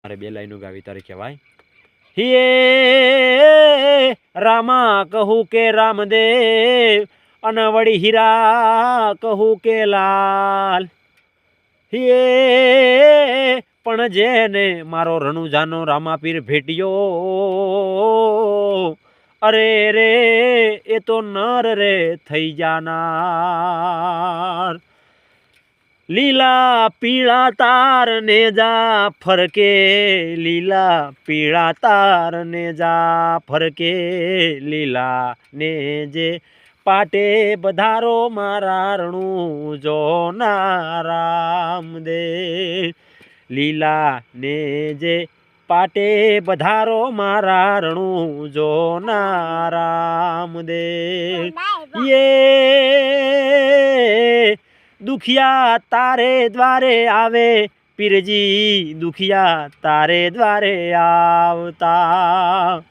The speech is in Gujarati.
મારે બે લાઈનો ગાવી તારે કહેવાય હે રામા કહું કે રામદેવ અને વળી હીરા કહું કે લાલ હે પણ જેને મારો રણુજાનો રામાપીર ભેટ્યો અરે રે એ તો નર રે થઈ જાનાર લીલા પીળા તાર ને જા ફરકે લીલા પીળા તાર ને જા ફરકે લીલા ને જે પાટે બધારો મારા રણું જો ના રામદેવ લીલા ને જે પાટે બધારો મારા રણું જો ના રામદેવ યે દુખિયા તારે દ્વારે આવે પીરજી દુખિયા તારે દ્વારે આવતા